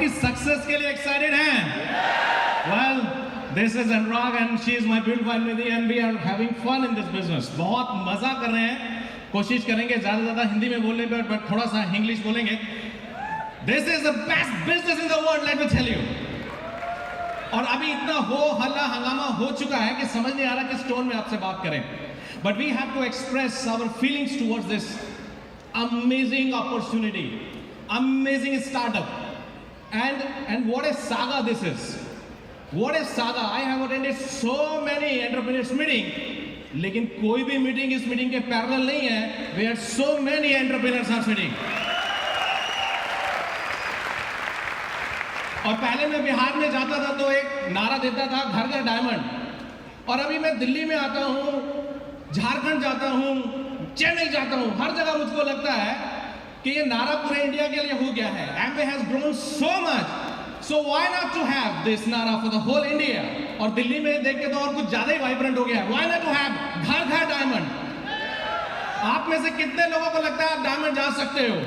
अभी सक्सेस के लिए एक्साइटेड हैं? Well, this is Anurag and she is my beautiful Nidhi and we are having fun in this business. बहुत मजा कर रहे हैं. कोशिश करेंगे ज़्यादा हिंदी में बोलने पर, but थोड़ा सा इंग्लिश बोलेंगे. This is the best business in the world, let me tell you. और अभी इतना हो हल्ला हंगामा हो चुका है कि समझ नहीं आ रहा किस टोन में आपसे बात करें. But we have to express our feelings towards this amazing opportunity, amazing startup, and what a saga this is. What a saga! I have attended so many entrepreneurs meeting, लेकिन कोई भी मीटिंग इस meeting के parallel नहीं है. Where so many entrepreneurs are sitting. और पहले मैं बिहार में जाता था तो एक नारा देता था घर घर डायमंड. और अभी मैं दिल्ली में आता हूँ, झारखंड जाता हूँ, चेन्नई जाता हूँ, हर जगह मुझको लगता है कि ये नारा पूरे इंडिया के लिए हो गया है. Amway has grown so much, so why not to have this नारा for the whole India? और दिल्ली में देख के तो और कुछ ज्यादा ही वाइब्रेंट हो गया है. Why not to have घर घर डायमंड? आप में से कितने लोगों को लगता है आप डायमंड जा सकते हो?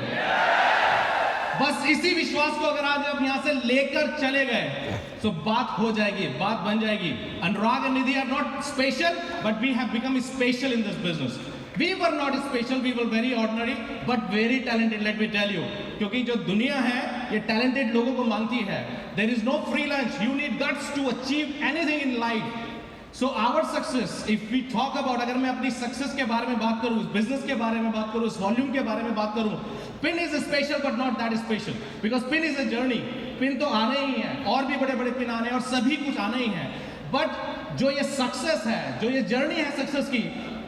बस इसी विश्वास को अगर आज आप यहाँ से लेकर चले गए तो बात हो जाएगी, बात बन जाएगी. Anurag and Nidhi are not special, but we have become special in this business. We were not special, we were very ordinary, but very talented, let me tell you. क्योंकि जो दुनिया है ये talented लोगों को मांगती है. There is no free lunch. You need guts to achieve anything in life. So our success, if we talk about, अगर मैं अपनी success के बारे में बात करूँ, business के बारे में बात करूँ, इस volume के बारे में बात करूँ, PIN is special but not that special because PIN is a journey. PIN तो आने ही है, और भी बड़े बड़े PIN आने हैं और सभी कुछ आने ही है. But जो ये success है, जो ये journey है success की,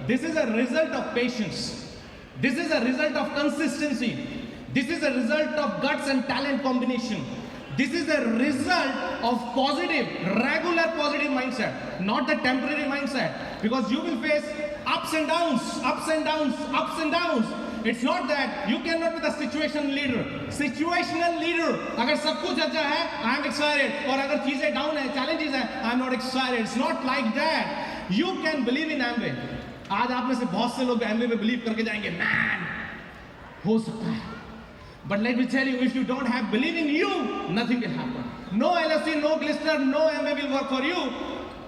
this is a result of patience. This is a result of consistency. This is a result of guts and talent combination. This is a result of positive, regular positive mindset, not the temporary mindset. Because you will face ups and downs, ups and downs, ups and downs. It's not that you cannot be the situational leader. Situational leader. अगर सब कुछ अच्छा है, I am excited. और अगर चीजें down है, challenges है, I am not excited. It's not like that. You can believe in Amway. आज आप में से बहुत से लोग Amway में believe करके जाएंगे, man, हो सकता है. But let me tell you, if you don't have belief in you, nothing will happen. No LFC, no Glistener, no Amway will work for you.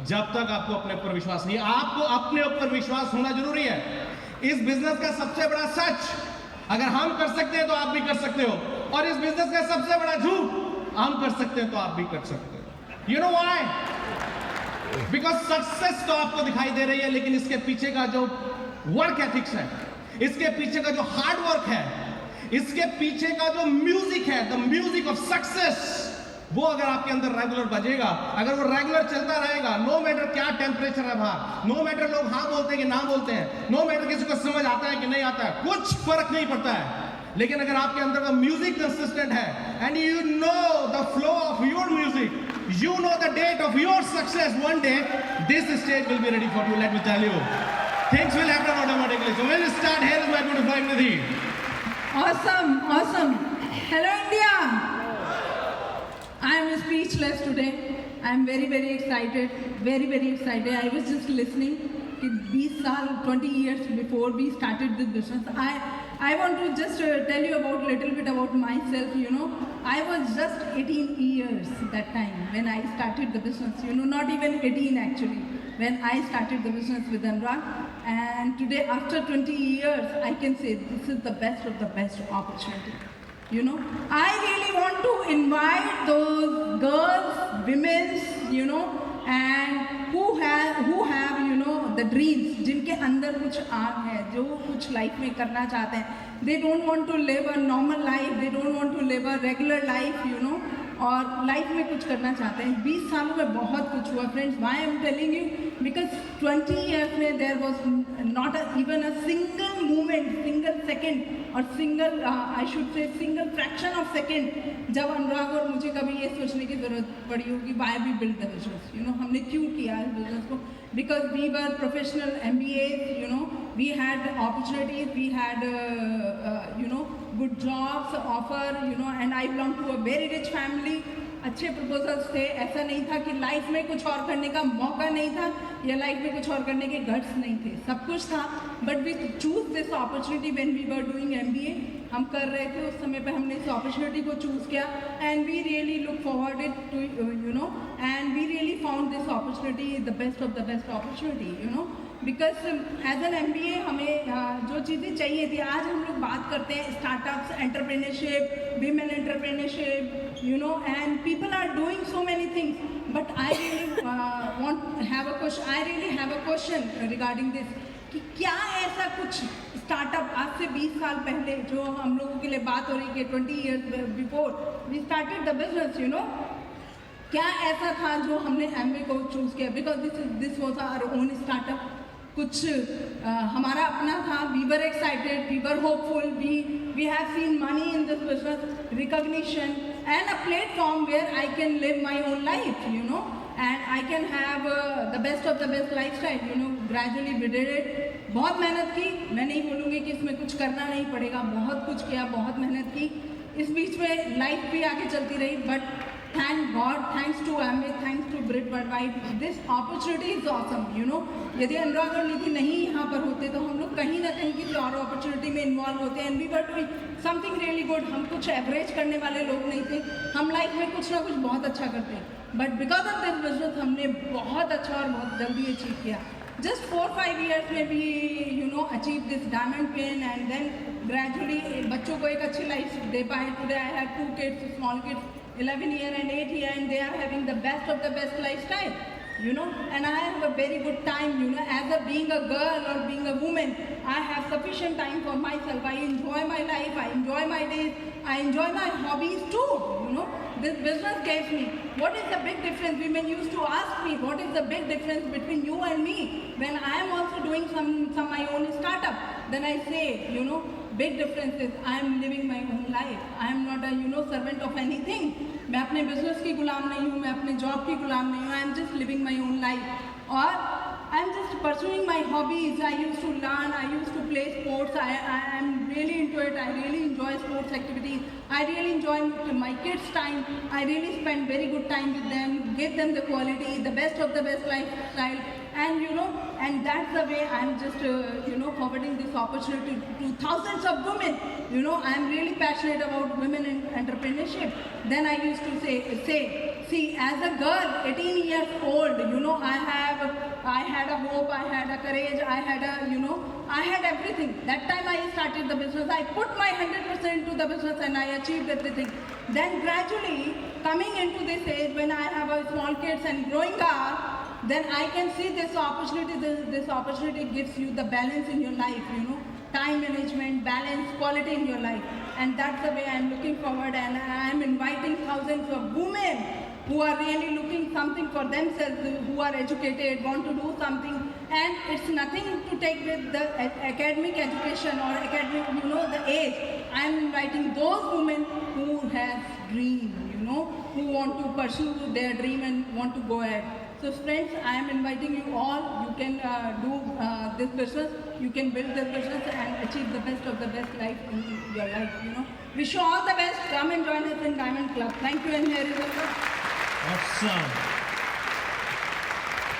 जब तक आपको अपने ऊपर विश्वास नहीं, आपको अपने ऊपर विश्वास होना जरूरी है. इस बिजनेस का सबसे बड़ा सच, अगर हम कर सकते हैं तो आप भी कर सकते हो. और इस बिजनेस का सबसे बड़ा झूठ, हम कर सकते हैं तो आप भी कर सकते हो. You know why? Because success तो आपको दिखाई दे रही है, लेकिन इसके पीछे का जो वर्क एथिक्स है, इसके पीछे का जो हार्ड वर्क है, इसके पीछे का जो म्यूजिक है, द म्यूजिक ऑफ सक्सेस, वो अगर आपके अंदर रेगुलर बजेगा, अगर वो रेगुलर चलता रहेगा, नो मैटर क्या टेम्परेचर है बाहर, नो मैटर लोग हाँ बोलते हैं कि ना बोलते हैं, नो मैटर किसी को समझ आता है कि नहीं आता है, कुछ फर्क नहीं पड़ता है. लेकिन अगर आपके अंदर का म्यूजिक कंसिस्टेंट है, and you know the flow of your music, you know the date of your success, one day this stage will be ready for you, let me tell you. Things will happen automatically. So we'll start. Here is my beautiful Nidhi. Awesome, awesome. Hello India. I am speechless today. I am very, very excited. Very, very excited. I was just listening. 20 साल, 20 years before we started this business, I want to just tell you about little bit about myself. You know, I was just 18 years that time when I started the business. You know, not even 18 actually, when I started the business with Anurag. And today, after 20 years, I can say this is the best of the best opportunity. You know, I really want to invite those girls, women, you know, and who have you know the dreams, जिनके अंदर कुछ आग है, जो कुछ life में करना चाहते हैं. They don't want to live a normal life, they don't want to live a regular life, you know, और लाइफ में कुछ करना चाहते हैं. 20 सालों में बहुत कुछ हुआ friends. Why I am telling you? Because 20 years में there was not even a single moment, single second और single I should say single fraction of second जब अनुराग और मुझे कभी ये सोचने की ज़रूरत पड़ी होगी why we built the business, you know, हमने क्यों किया इस बिजनेस को. Because we were professional MBAs, you know, we had opportunities, we had you know good jobs offer, you know, and I belong to a very rich family. अच्छे proposals थे। ऐसा नहीं था कि लाइफ में कुछ और करने का मौका नहीं था या लाइफ में कुछ और करने के गट्स नहीं थे, सब कुछ था। But we choose this opportunity when we were doing MBA। हम कर रहे थे उस समय पे, हमने इस अपॉर्चुनिटी को चूज़ किया and we really look forward it to you know and we really found this opportunity the best of the best opportunity, you know, because as an MBA हमें जो चीज़ें चाहिए थी, आज हम लोग बात करते हैं startups, entrepreneurship, women entrepreneurship, you know, and people are doing so many things, but I really I really have a question regarding this कि क्या ऐसा कुछ स्टार्टअप आज से 20 साल पहले जो हम लोगों के लिए बात हो रही है 20 years before we started the business, you know, क्या ऐसा था जो हमने MBA को चूज़ किया? Because this was our own startup, कुछ हमारा अपना था। We were excited, we were hopeful, we have seen money in this business, recognition and a platform where I can live my own life, you know, and I can have the best of the best lifestyle, you know. Gradually we did it, बहुत मेहनत की, मैं नहीं बोलूँगी कि इसमें कुछ करना नहीं पड़ेगा, बहुत कुछ किया, बहुत मेहनत की। इस बीच में लाइफ भी आगे चलती रही, but thank God, thanks to MBA, thanks to Brit Worldwide, this opportunity is awesome, you know। यदि अनुराग और निधि नहीं यहाँ पर होते तो हम लोग कहीं ना कहीं किसी और अपॉर्चुनिटी में इन्वॉल्व होते हैं, and we were doing something really good. हम कुछ एवरेज करने वाले लोग नहीं थे, हम लाइफ में कुछ ना कुछ बहुत अच्छा करते हैं, but because of this business हमने बहुत अच्छा और बहुत जल्दी अचीव किया। Just 4-5 years में भी you know achieve this diamond pin, and then gradually बच्चों को एक अच्छी लाइफ दे पाए। Today I have 2 kids, small kids, 11 year and 8 year, and they are having the best of the best lifestyle, you know, and I have a very good time, you know, as a being a girl or being a woman, I have sufficient time for myself. I enjoy my life, I enjoy my days, I enjoy my hobbies too, you know. This business gave me, what is the big difference? Women used to ask me, what is the big difference between you and me when I am also doing some my own startup? Then I say, you know, big difference is I am living my own life. I am not a, you know, servant of anything. मैं अपने business की गुलाम नहीं हूँ, मैं अपने job की गुलाम नहीं हूँ। I am just living my own life, और I am just pursuing my hobbies. I used to learn, I used to play sports. I am really into it. I really enjoy sports activities. I really enjoy my kids' time. I really spend very good time with them, give them the quality, the best of the best lifestyle. And you know, and that's the way I'm just you know, forwarding this opportunity to thousands of women. You know, I'm really passionate about women in entrepreneurship. Then I used to say, see, as a girl, 18 years old, you know, I had a hope, I had a courage, I had a, you know, I had everything. That time I started the business. I put my 100% to the business and I achieved everything. Then gradually, coming into this age when I have a small kids and growing up, then I can see this opportunity. This opportunity gives you the balance in your life, you know, time management, balance, quality in your life. And that's the way I'm looking forward, and I'm inviting thousands of women who are really looking something for themselves, who are educated, want to do something. And it's nothing to take with the academic education or academic, you know, the age. I'm inviting those women who have dream, you know, who want to pursue their dream and want to go ahead. So friends, I am inviting you all. You can do this business. You can build this business and achieve the best of the best life in your life. You know. Wish you all the best. Come and join us in Diamond Club. Thank you, and here is the Awesome.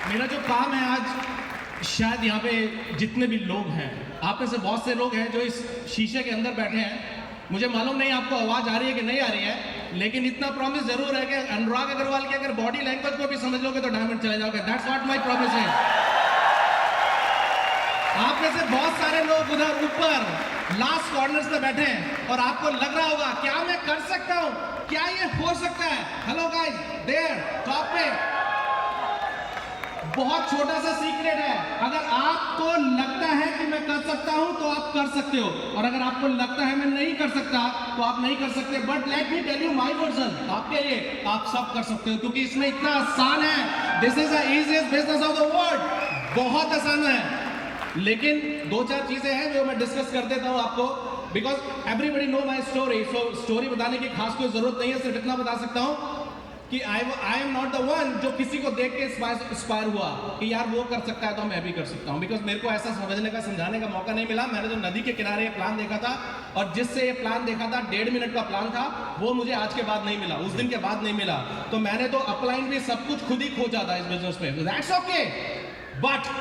मेरा जो काम है आज, शायद यहाँ पे जितने भी लोग हैं, आप में से बहुत से लोग हैं जो इस शीशे के अंदर बैठे हैं। मुझे मालूम नहीं आपको आवाज आ रही है कि नहीं आ रही है, लेकिन इतना प्रॉमिस जरूर है कि अनुराग अग्रवाल की अगर बॉडी लैंग्वेज को भी समझ लोगे तो डायमंड चले जाओगे। दैट्स व्हाट माय प्रॉमिस है। आप में से बहुत सारे लोग उधर ऊपर लास्ट कॉर्नर्स पे बैठे हैं और आपको लग रहा होगा क्या मैं कर सकता हूं, क्या ये हो सकता है। हेलो गाइस, देयर टॉप पे बहुत छोटा सा सीक्रेट है। अगर आपको लगता है कि मैं कर सकता हूं तो आप कर सकते हो, और अगर आपको लगता है मैं नहीं कर सकता तो आप नहीं कर सकते। But let me tell you my version, आपके लिए आप सब कर सकते हो, क्योंकि इसमें इतना आसान है। This is the easiest business of the world, बहुत आसान है। लेकिन 2-4 चीजें हैं जो मैं डिस्कस कर देता हूं आपको, because everybody know my story. So story बताने की खास कोई जरूरत नहीं है, सिर्फ इतना बता सकता हूं कि I am not the one जो किसी को देख के इंस्पायर हुआ कि यार वो कर सकता है तो मैं भी कर सकता हूँ, बिकॉज मेरे को ऐसा समझने का समझाने का मौका नहीं मिला। मैंने जो नदी के किनारे ये प्लान देखा था और जिससे ये प्लान देखा था 1.5 मिनट का प्लान था, वो मुझे आज के बाद नहीं मिला, उस दिन के बाद नहीं मिला। तो मैंने तो अपलाइन भी सब कुछ खुद ही खोजा था इस बिजनेस में। दैट्स ओके, बट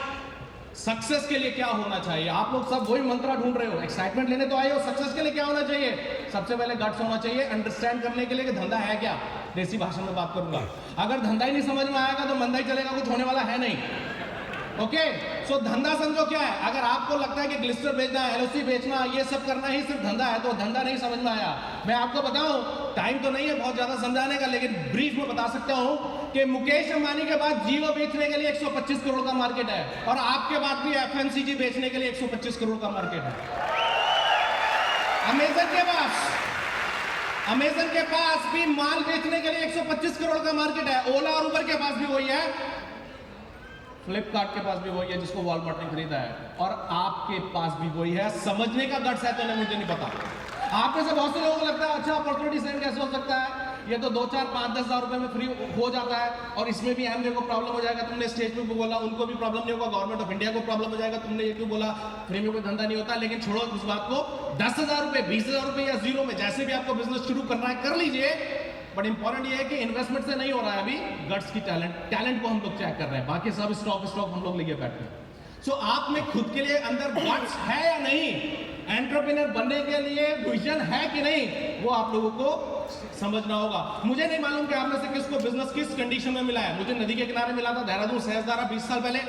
सक्सेस के लिए क्या होना चाहिए? आप लोग सब वही मंत्र ढूंढ रहे हो, एक्साइटमेंट लेने तो आए हो, सक्सेस के लिए क्या होना चाहिए? सबसे पहले गट्स होना चाहिए अंडरस्टैंड करने के लिए कि धंधा है क्या। देसी भाषा में बात करूंगा, अगर धंधा ही नहीं समझ में आएगा तो मंदा ही चलेगा, कुछ होने वाला है नहीं। ओके, सो धंधा समझो क्या है। अगर आपको लगता है कि ग्लिस्टर बेचना है, एलओसी बेचना, ये सब करना ही सिर्फ धंधा है, तो धंधा नहीं समझ में आया। मैं आपको बताऊं, टाइम तो नहीं है बहुत ज्यादा समझाने का, लेकिन ब्रीफ में बता सकता हूं कि मुकेश अंबानी के बाद जियो बेचने के लिए 125 करोड़ का मार्केट है, और आपके बाद भी एफएमसीजी बेचने के लिए 125 करोड़ का मार्केट है। अमेजन के पास भी माल बेचने के लिए 125 करोड़ का मार्केट है। ओला और उबर के पास भी वही है, फ्लिपकार्ट के पास भी वही है जिसको वॉलमार्ट ने खरीदा है, और आपके पास भी वही है। समझने का गट्स है तो नहीं, मुझे नहीं पता। आप में से बहुत से लोगों को लगता है अच्छा अपॉर्चुनिटी सेल कैसे हो सकता है, ये तो 2, 4, 5, 10 हज़ार रुपए में फ्री हो जाता है, और इसमें भी एमवे को प्रॉब्लम हो जाएगा। तुमने स्टेज पे बोला, उनको भी प्रॉब्लम नहीं होगा, गवर्नमेंट ऑफ इंडिया को प्रॉब्लम हो जाएगा, तुमने ये क्यों बोला फ्री में कोई धंधा नहीं होता। लेकिन छोड़ो उस बात को, 10,000 रुपए, 20,000 रुपए या जीरो में जैसे भी आपको बिजनेस शुरू करना है कर लीजिए। बट इंपॉर्टेंट ये है कि इन्वेस्टमेंट से नहीं हो रहा है अभी, गट्स की टैलेंट को हम लोग चेक कर रहे हैं, बाकी सब स्टॉक हम लोग लेके बैठे हैं। सो आप में खुद के लिए अंदर गट्स है या नहीं, एंटरप्रेन्योर बनने के लिए विजन है कि नहीं, वो आप लोगों को समझना होगा। मुझे नहीं मालूम कि आप में से किसको बिजनेस किस कंडीशन में मिला है। मुझे नदी के किनारे मिला था, देहरादून सहजदारा 20 साल पहले।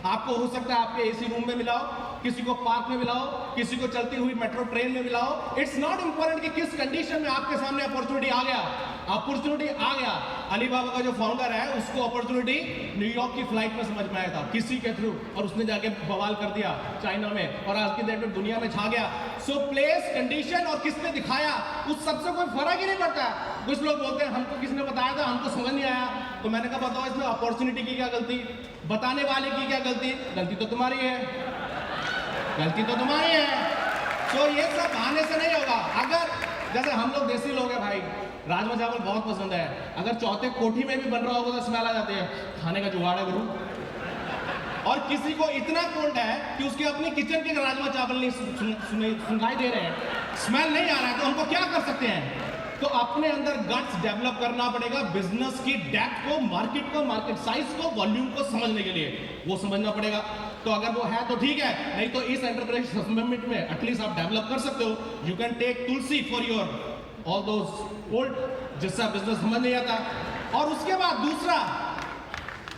आपको हो सकता है आपके एसी रूम में मिला हो, किसी को पार्क में मिला हो, किसी को चलती हुई मेट्रो ट्रेन में मिला हो। इट्स नॉट इंपॉर्टेंट कि किस कंडीशन में आपके सामने अपॉर्चुनिटी आ गया। अलीबाबा का जो फाउंडर है उसको अपॉर्चुनिटी न्यूयॉर्क की फ्लाइट में समझ में आया था किसी के थ्रू, और उसने जाके बवाल कर दिया चाइना में, और आज की डेट में दुनिया में छा गया। सो प्लेस, कंडीशन और किसने दिखाया, उस सबसे कोई फर्क ही नहीं पड़ता। कुछ लोग बोलते हैं हमको किसने बताया था, हमको समझ नहीं आया। तो मैंने कहा बताओ इसमें अपॉर्चुनिटी की क्या गलती, बताने वाले की क्या गलती? गलती तो तुम्हारी है। तो ये सब बहाने से नहीं होगा। अगर जैसे हम लोग देसी लोग हैं भाई, राजमा चावल बहुत पसंद है, अगर चौथे कोठी में भी बन रहा होगा तो स्मेल आ जाती है, खाने का जुगाड़ है गुरु। और किसी को इतना कोल्ड है कि उसके अपनी किचन के राजमा चावल नहीं सुनाई दे रहे हैं, स्मेल नहीं आ रहा है, तो हमको क्या कर सकते हैं? तो अपने अंदर गट्स डेवलप करना पड़ेगा, बिजनेस की डेप्थ को, मार्केट साइज को, वॉल्यूम को समझने के लिए वो समझना पड़ेगा। तो अगर वो है तो ठीक है, नहीं तो इस एंटरप्रेन्योरशिप मूवमेंट में एटलीस्ट आप डेवलप कर सकते हो। You can take Tulsi for your all those old जिससे बिजनेस समझ नहीं आता। और उसके बाद दूसरा,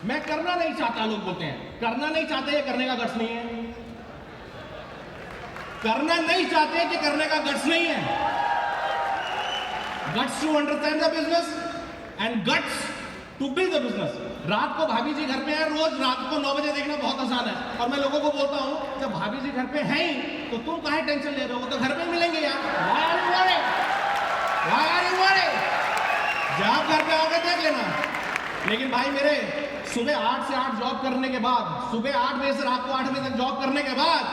मैं करना नहीं चाहता, लोग बोलते हैं करना नहीं चाहते, करने का गट्स नहीं है। करना नहीं चाहते कि करने का गट्स नहीं है। Guts to understand the business and guts to build the business. रात को भाभी जी घर पे है, रोज रात को 9 बजे देखना बहुत आसान है, और मैं लोगों को बोलता हूं जब भाभी जी घर पे हैं ही तो तुम काहे टेंशन ले रहे हो, तो घर पे मिलेंगे यार। जब घर पे आओगे देख लेना। लेकिन भाई मेरे, सुबह 8 से 8 जॉब करने के बाद, सुबह 8 बजे से रात को 8 बजे तक जॉब करने के बाद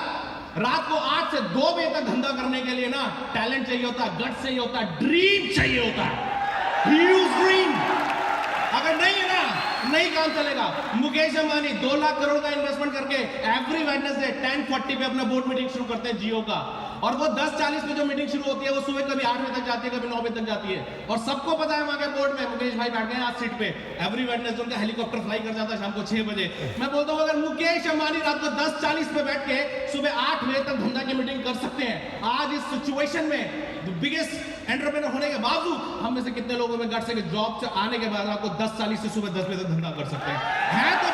रात को 8 से 2 बजे तक धंधा करने के लिए ना टैलेंट चाहिए होता है, गट्स चाहिए होता है, ड्रीम चाहिए होता है, ह्यूज ड्रीम। अगर नहीं है ना, नहीं काम चलेगा। मुकेश अंबानी 2 लाख करोड़ का इन्वेस्टमेंट करके एवरी वेडनेसडे 10:40 पे अपना बोर्ड मीटिंग शुरू करते हैं जियो का, और वो 10:40 पे जो मीटिंग शुरू होती है वो सुबह कभी 8 बजे तक जाती है, कभी 9 बजे तक जाती है। और सबको पता है वहां के बोर्ड में मुकेश भाई बैठ गए आज सीट पे, एवरी वेडनेसडे उनका हेलीकॉप्टर फ्लाई कर जाता है शाम को 6 बजे। मैं बोलता हूँ अगर मुकेश अंबानी रात को 10:40 पे बैठ के सुबह 8 बजे तक धंधा की मीटिंग कर सकते हैं, आज इस सिचुएशन में बिगेस्ट एंटरप्रेन्योर होने के बावजूद हम में से कितने लोगों में गट्स है कि जॉब से आने के बाद आपको 10:40 से सुबह 10 बजे तक धंधा कर सकते हैं? है तो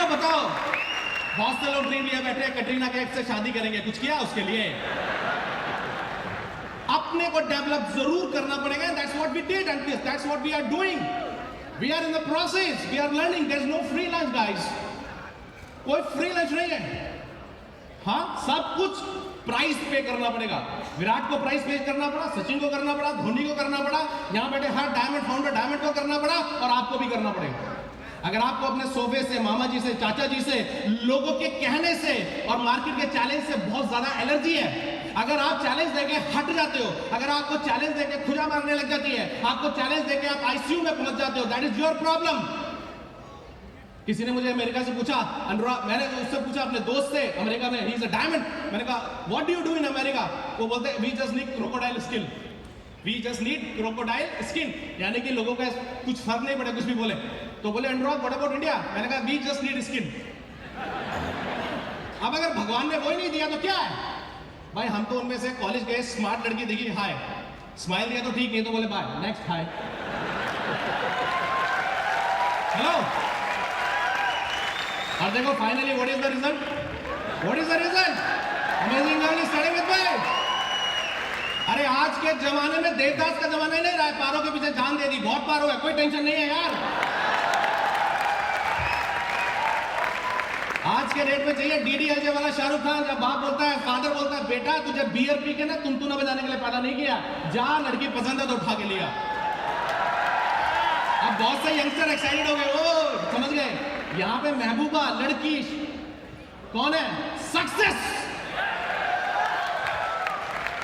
बताओ। बहुत से लोग ड्रीम लिए बैठे हैं कटरीना कैफ से शादी करेंगे, कुछ किया उसके लिए? अपने को डेवलप जरूर करना पड़ेगा। That's what we did and that's what we are doing. We are in the process, we are learning. There is no free lunch guys, कोई फ्री लंच नहीं है। हाँ, सब कुछ प्राइस पे करना पड़ेगा। विराट को प्राइस पे करना पड़ा, सचिन को करना पड़ा, धोनी को करना पड़ा, यहां बैठे हर डायमंड फाउंडर डायमंड को करना पड़ा, और आपको भी करना पड़ेगा। अगर आपको अपने सोफे से, मामा जी से, चाचा जी से, लोगों के कहने से और मार्केट के चैलेंज से बहुत ज्यादा एलर्जी है, अगर आप चैलेंज देके हट जाते हो, अगर आपको चैलेंज देके खुजा मारने लग जाती है, आपको चैलेंज देके आप आईसीयू में पहुंच जाते हो, दैट इज योर प्रॉब्लम। किसी ने मुझे अमेरिका से पूछा, अनुराग, मैंने उससे पूछा अपने दोस्त से अमेरिका में, ही इज अ डायमंड, मैंने कहा what do you do in America? वो बोलते we just need crocodile skin, we just need crocodile skin, यानी कि लोगों का कुछ फर्क नहीं पड़े कुछ भी बोले। तो बोले अनुराग व्हाट अबाउट इंडिया? मैंने कहा वी जस्ट नीड स्किन। अब अगर भगवान ने वो ही नहीं दिया तो क्या है भाई? हम तो उनमें से कॉलेज गए, स्मार्ट लड़की देखी, हाय स्माइल दिया तो ठीक, नहीं तो बोले बाय नेक्स्ट हाय। हेलो, और देखो finally what is the result? What is the result? Amazing girl is studying with me. अरे आज के जमाने में देवदास का जमाना ही नहीं रहा है, पारों के पीछे जान दे दी, बहुत पारो है, कोई टेंशन नहीं है यार। आज के डेट में चाहिए डीडीएलजे वाला शाहरुख खान, जब बाप बोलता है, फादर बोलता है बेटा तुझे बियर पी के ना तुम ना बजाने के लिए पैदा नहीं किया, जा लड़की पसंद है तो उठा के लिया। अब बहुत से यंगस्टर एक्साइटेड हो गए, ओ समझ गए, यहाँ पे महबूबा लड़की कौन है? सक्सेस।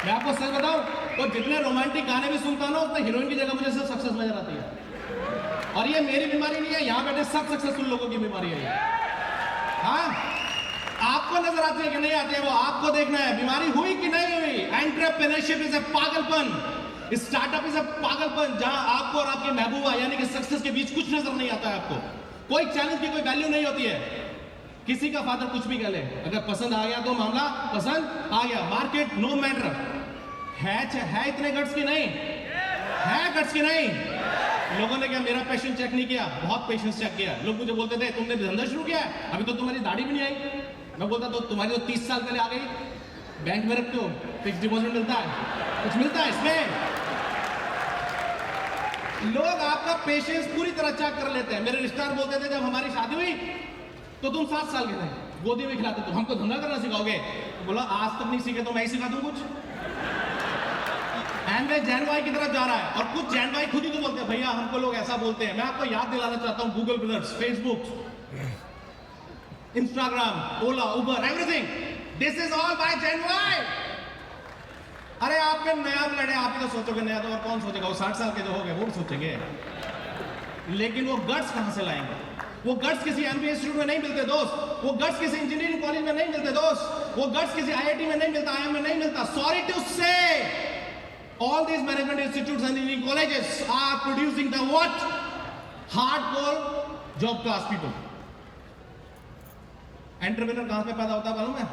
मैं आपको सच बताऊं, तो जितने रोमांटिक गाने भी सुनता ना उतने हीरोइन की जगह मुझे सिर्फ सक्सेस नजर आती है। और ये मेरी बीमारी नहीं है, यहाँ बैठे सब सक्सेसफुल लोगों की बीमारी है ये। हाँ, आपको नजर आती है कि नहीं आती है वो आपको देखना है, बीमारी हुई कि नहीं हुई। एंटरप्रेन्योरशिप इज ए पागलपन, स्टार्टअप इज ए पागलपन, जहां आपको और आपकी महबूबा यानी कि सक्सेस के बीच कुछ नजर नहीं आता है। आपको कोई चैलेंज की कोई वैल्यू नहीं होती है। किसी का फादर कुछ भी कह ले, अगर पसंद आ गया तो मामला पसंद आ गया, मार्केट नो मैटर। है इतने गट्स की नहीं है, गट्स की नहीं। लोगों ने क्या मेरा पेशेंस चेक नहीं किया? बहुत पेशेंस चेक किया। लोग मुझे बोलते थे तुमने धंधा शुरू किया है, अभी तो तुम्हारी दाढ़ी भी नहीं आई। मैं बोलता तो तुम्हारी तो 30 साल पहले आ गई, बैंक में रखते हो, फिक्स डिपॉजिट मिलता है, कुछ मिलता है इसमें? लोग आपका पेशेंस पूरी तरह चेक कर लेते हैं। मेरे रिश्तेदार बोलते थे जब हमारी शादी हुई तो तुम 7 साल के थे, गोदी में खिलाते, तो हमको धंधा करना सिखाओगे? बोला आज तक नहीं सीखे तो मैं ही सिखा दूं कुछ। एंड जैन भाई की तरफ जा रहा है, और कुछ जैन भाई खुद ही तो बोलते हैं भैया हमको लोग ऐसा बोलते हैं। मैं आपको याद दिलाना चाहता हूं, Google brothers, Facebook, Instagram, Ola, Uber, everything, this is all by Jain भाई। अरे आपके नया लड़े, आप ही तो सोचोगे नया, तो और कौन सोचेगा? वो 60 साल के जो हो गए वो सोचेंगे। लेकिन वो गट्स कहां से लाएंगे? वो गट्स किसी एमबीए इंस्टीट्यूट में नहीं मिलते दोस्त, वो गट्स किसी इंजीनियरिंग कॉलेज में नहीं मिलते दोस्त, वो गट्स किसी आईआईटी में नहीं मिलता, आईआईएम में नहीं मिलता। सॉरी टू से, all these management institutes and engineering colleges are producing the what? Hardcore job class people. Entrepreneur कहां पे पैदा होता है मालूम है?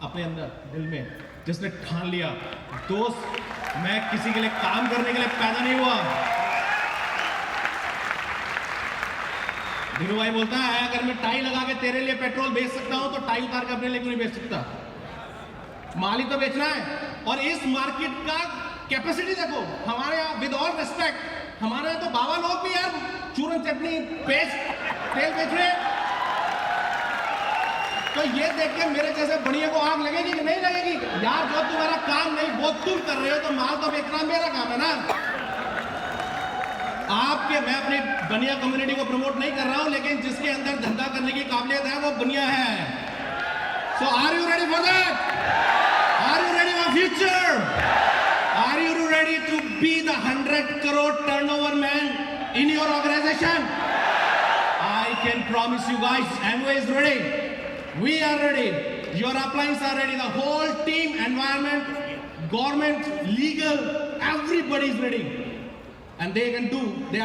अपने अंदर, दिल में, जिसने ठान लिया दोस्त मैं किसी के लिए काम करने के लिए पैदा नहीं हुआ। धीरू भाई बोलता है अगर मैं टाई लगा के तेरे लिए पेट्रोल बेच सकता हूं तो टाई उतार के अपने लिए क्यों नहीं बेच सकता? माल ही तो बेचना है। और इस मार्केट का कैपेसिटी देखो हमारे यहाँ, विद ऑल रिस्पेक्ट, हमारे यहाँ तो बाबा लोग भी यार चूरन चटनी पेस्ट तेल बेच रहे हैं। तो ये देख के मेरे जैसे बढ़िया को आग लगेगी कि नहीं लगेगी? यार जो तुम्हारा काम नहीं वो तुम कर रहे हो, तो माल तो बेचना मेरा काम है ना। आपके, मैं अपनी बनिया कम्युनिटी को प्रमोट नहीं कर रहा हूं, लेकिन जिसके अंदर धंधा करने की काबिलियत है वो बनिया है। So are you ready for that? Are you ready for future? Are you ready to be the 100 crore turnover man in your organization? I can promise you guys, Amway is ready. We are ready. Your appliances are ready. The whole team, environment, government, legal, everybody is ready. And they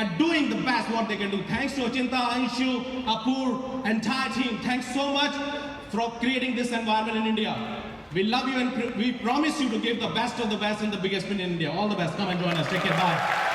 are doing the best what they can do. Thanks to Achinta, Anshu, Apur, entire team. Thanks so much for creating this environment in India. We love you and we promise you to give the best of the best and the biggest win in India. All the best. Come and join us. Take care. Bye.